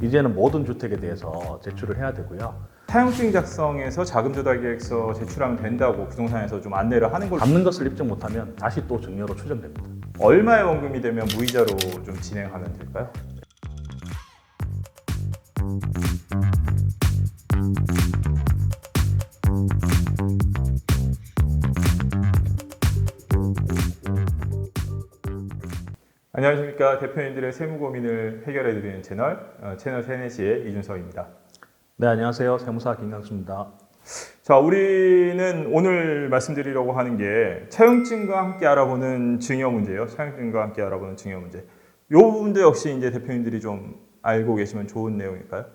이제는 모든 주택에 대해서 제출을 해야 되고요. 사용증 작성해서 자금조달계획서 제출하면 된다고 부동산에서 좀 안내를 하는 걸로. 갚는 것을 입증 못하면 다시 또 증여로 추정됩니다. 얼마의 원금이 되면 무이자로 좀 진행하면 될까요? 안녕하십니까. 대표님들의 세무 고민을 해결해드리는 채널 세네시의 이준석입니다. 네, 안녕하세요. 세무사 김강수입니다. 자, 우리는 오늘 말씀드리려고 하는 게 차용증과 함께 알아보는 증여 문제예요. 차용증과 함께 알아보는 증여 문제. 이 부분도 역시 이제 대표님들이 좀 알고 계시면 좋은 내용일까요?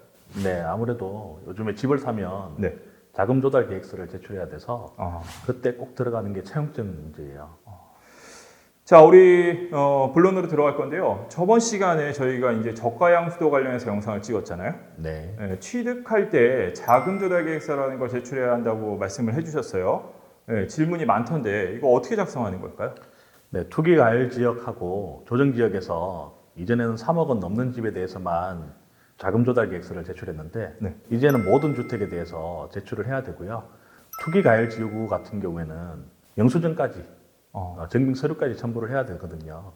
네, 아무래도 요즘에 집을 사면 네. 자금 조달 계획서를 제출해야 돼서 아. 그때 꼭 들어가는 게 차용증 문제예요. 자, 우리 본론으로 들어갈 건데요. 저번 시간에 저희가 이제 저가양수도 관련해서 영상을 찍었잖아요. 네. 네, 취득할 때 자금조달계획서라는 걸 제출해야 한다고 말씀을 해주셨어요. 네, 질문이 많던데 이거 어떻게 작성하는 걸까요? 네, 투기 과열 지역하고 조정 지역에서 이전에는 3억 원 넘는 집에 대해서만 자금 조달 계획서를 제출했는데 네. 이제는 모든 주택에 대해서 제출을 해야 되고요. 투기 과열 지구 같은 경우에는 영수증까지 증빙 서류까지 첨부를 해야 되거든요.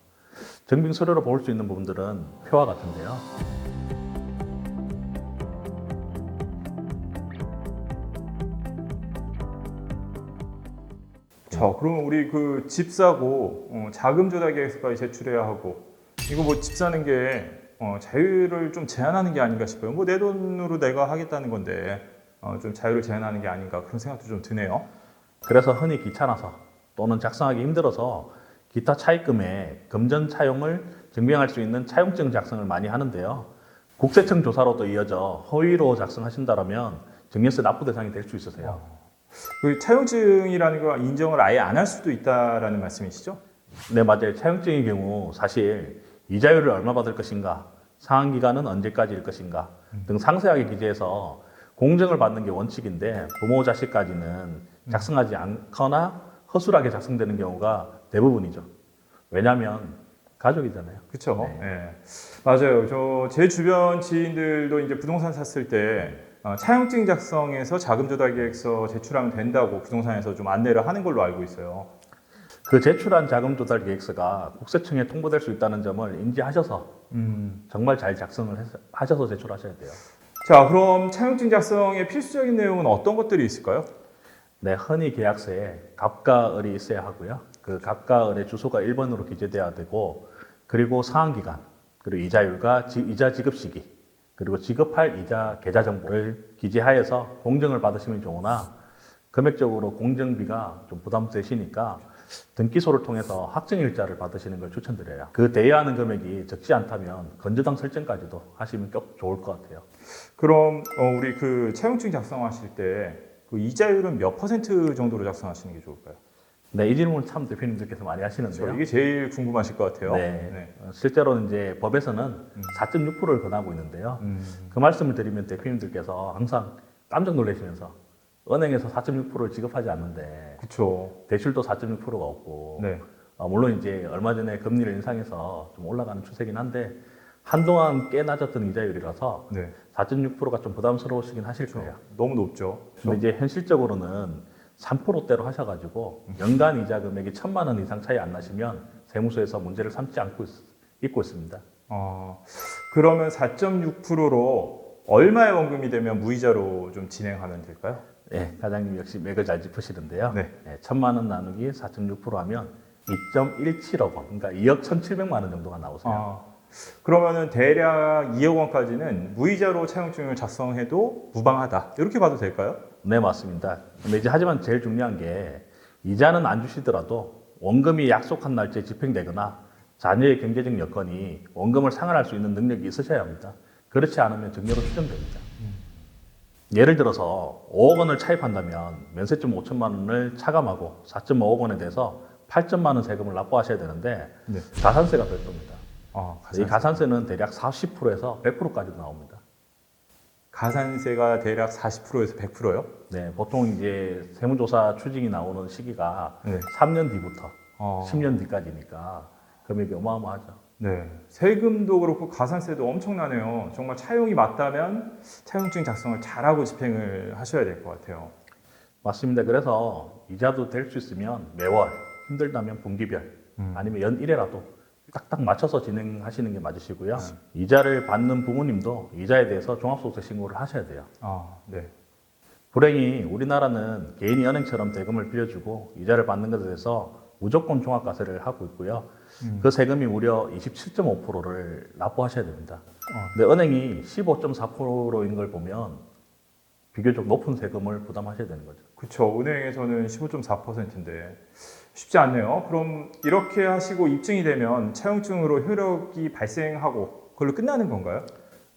증빙 서류로 볼 수 있는 부분들은 표와 같은데요. 자, 그러면 우리 그 집 사고 자금조달계획서까지 제출해야 하고 이거 뭐 집 사는 게 자유를 좀 제한하는 게 아닌가 싶어요. 뭐 내 돈으로 내가 하겠다는 건데 좀 자유를 제한하는 게 아닌가 그런 생각도 좀 드네요. 그래서 흔히 귀찮아서 또는 작성하기 힘들어서 기타 차입금의 금전 차용을 증명할 수 있는 차용증 작성을 많이 하는데요. 국세청 조사로도 이어져 허위로 작성하신다면 증여세 납부 대상이 될 수 있으세요. 그 차용증이라는 거 인정을 아예 안 할 수도 있다라는 말씀이시죠? 네, 맞아요. 차용증의 경우 사실 이자율을 얼마 받을 것인가, 상환 기간은 언제까지일 것인가 등 상세하게 기재해서 공정을 받는 게 원칙인데 부모 자식까지는 작성하지 않거나 허술하게 작성되는 경우가 대부분이죠. 왜냐하면 가족이잖아요. 그렇죠. 네. 네. 맞아요. 제 주변 지인들도 이제 부동산 샀을 때 차용증 작성해서 자금조달계획서 제출하면 된다고 부동산에서 좀 안내를 하는 걸로 알고 있어요. 그 제출한 자금 조달 계획서가 국세청에 통보될 수 있다는 점을 인지하셔서 정말 잘 작성을 하셔서 제출하셔야 돼요. 자, 그럼 차용증 작성의 필수적인 내용은 어떤 것들이 있을까요? 네, 흔히 계약서에 갑과 을이 있어야 하고요. 그 갑과 을의 주소가 1번으로 기재돼야 되고, 그리고 상환 기간, 그리고 이자율과 이자 지급 시기, 그리고 지급할 이자 계좌 정보를 기재하여서 공정을 받으시면 좋으나 금액적으로 공정비가 좀 부담되시니까 등기소를 통해서 확정일자를 받으시는 걸 추천드려요. 그 대여하는 금액이 적지 않다면 건저당 설정까지도 하시면 꼭 좋을 것 같아요. 그럼 우리 그 차용증 작성하실 때 그 이자율은 몇 % 정도로 작성하시는 게 좋을까요? 네, 이 질문 참 대표님들께서 많이 하시는데요. 이게 제일 궁금하실 것 같아요. 네. 실제로는 이제 법에서는 4.6%를 권하고 있는데요. 그 말씀을 드리면 대표님들께서 항상 깜짝 놀라시면서 은행에서 4.6%를 지급하지 않는데 그렇죠. 대출도 4.6%가 없고 네. 물론 이제 얼마 전에 금리를 인상해서 좀 올라가는 추세긴 한데 한동안 꽤 낮았던 이자율이라서 네. 4.6%가 좀 부담스러우시긴 하실 거예요. 너무 높죠. 근데 이제 현실적으로는 3%대로 하셔가지고 연간 이자 금액이 1,000만 원 이상 차이 안 나시면 세무서에서 문제를 삼지 않고 있고 있습니다. 그러면 4.6%로 얼마의 원금이 되면 무이자로 좀 진행하면 될까요? 네, 과장님 역시 맥을 잘 짚으시는데요. 네. 1,000만 원 나누기 4.6% 하면 2.17억 원, 그러니까 2억 1,700만 원 정도가 나오세요. 그러면은 대략 2억 원까지는 무이자로 차용증을 작성해도 무방하다. 이렇게 봐도 될까요? 네, 맞습니다. 근데 이제 하지만 제일 중요한 게 이자는 안 주시더라도 원금이 약속한 날짜에 집행되거나 자녀의 경제적 여건이 원금을 상환할 수 있는 능력이 있으셔야 합니다. 그렇지 않으면 증여로 추정됩니다. 예를 들어서 5억 원을 차입한다면 면세점 5천만 원을 차감하고 4.5억 원에 대해서 8천만 원 세금을 납부하셔야 되는데 네. 가산세가 별도입니다. 가산세. 이 가산세는 대략 40%에서 100%까지도 나옵니다. 가산세가 대략 40%에서 100%요? 네, 보통 이제 세무조사 추징이 나오는 시기가 네. 3년 뒤부터 10년 뒤까지니까 금액이 어마어마하죠. 네, 세금도 그렇고 가산세도 엄청나네요. 정말 차용이 맞다면 차용증 작성을 잘하고 집행을 하셔야 될 것 같아요. 맞습니다. 그래서 이자도 될 수 있으면 매월, 힘들다면 분기별, 아니면 연 1회라도 딱딱 맞춰서 진행하시는 게 맞으시고요. 이자를 받는 부모님도 이자에 대해서 종합소득세 신고를 하셔야 돼요. 아, 네. 불행히 우리나라는 개인이 은행처럼 대금을 빌려주고 이자를 받는 것에 대해서 무조건 종합과세를 하고 있고요. 그 세금이 무려 27.5%를 납부하셔야 됩니다. 근데 은행이 15.4%인 걸 보면 비교적 높은 세금을 부담하셔야 되는 거죠. 그렇죠. 은행에서는 15.4%인데 쉽지 않네요. 그럼 이렇게 하시고 입증이 되면 차용증으로 효력이 발생하고 그걸로 끝나는 건가요?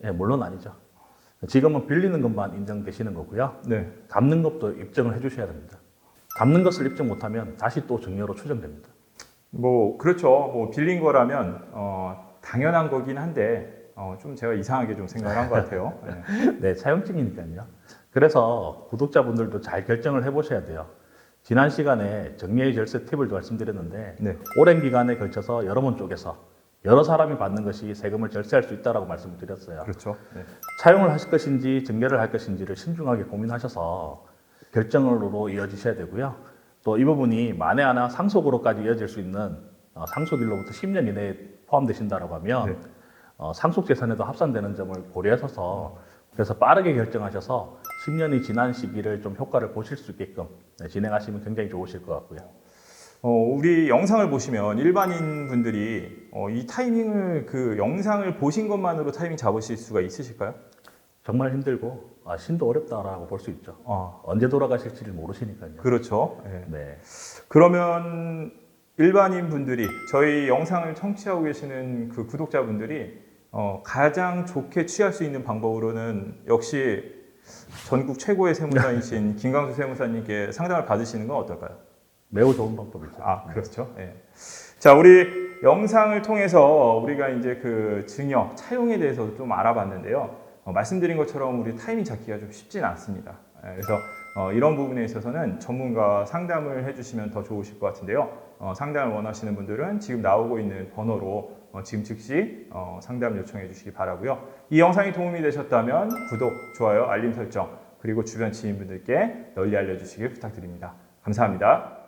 예, 물론 아니죠. 지금은 빌리는 것만 인정되시는 거고요. 네. 갚는 것도 입증을 해주셔야 됩니다. 갚는 것을 입증 못하면 다시 또 증여로 추정됩니다. 뭐 그렇죠. 뭐 빌린 거라면 당연한 거긴 한데 좀 제가 이상하게 좀 생각을 한 것 같아요. 네. 네, 차용증이니까요. 그래서 구독자분들도 잘 결정을 해보셔야 돼요. 지난 시간에 정리의 절세 팁을 말씀드렸는데 네. 오랜 기간에 걸쳐서 여러 번 쪼개서 여러 사람이 받는 것이 세금을 절세할 수 있다고 말씀을 드렸어요. 그렇죠. 네. 차용을 하실 것인지 증여를 할 것인지를 신중하게 고민하셔서 결정으로 이어지셔야 되고요. 또 이 부분이 만에 하나 상속으로까지 이어질 수 있는 상속일로부터 10년 이내에 포함되신다고 하면 네. 상속재산에도 합산되는 점을 고려하셔서 그래서 빠르게 결정하셔서 10년이 지난 시기를 좀 효과를 보실 수 있게끔 진행하시면 굉장히 좋으실 것 같고요. 우리 영상을 보시면 일반인 분들이 이 타이밍을 그 영상을 보신 것만으로 타이밍 잡으실 수가 있으실까요? 정말 힘들고 신도 어렵다라고 볼 수 있죠. 아, 언제 돌아가실지를 모르시니까요. 그렇죠. 네. 네. 그러면 일반인 분들이 저희 영상을 청취하고 계시는 그 구독자분들이 가장 좋게 취할 수 있는 방법으로는 역시 전국 최고의 세무사이신 김강수 세무사님께 상담을 받으시는 건 어떨까요? 매우 좋은 방법이죠. 아, 그렇죠. 예. 자, 우리 영상을 통해서 우리가 이제 그 증여, 차용에 대해서 좀 알아봤는데요. 말씀드린 것처럼 우리 타이밍 잡기가 좀 쉽지는 않습니다. 그래서 이런 부분에 있어서는 전문가 상담을 해주시면 더 좋으실 것 같은데요. 상담을 원하시는 분들은 지금 나오고 있는 번호로 지금 즉시 상담 요청해 주시기 바라고요. 이 영상이 도움이 되셨다면 구독, 좋아요, 알림 설정 그리고 주변 지인분들께 널리 알려주시길 부탁드립니다. 감사합니다.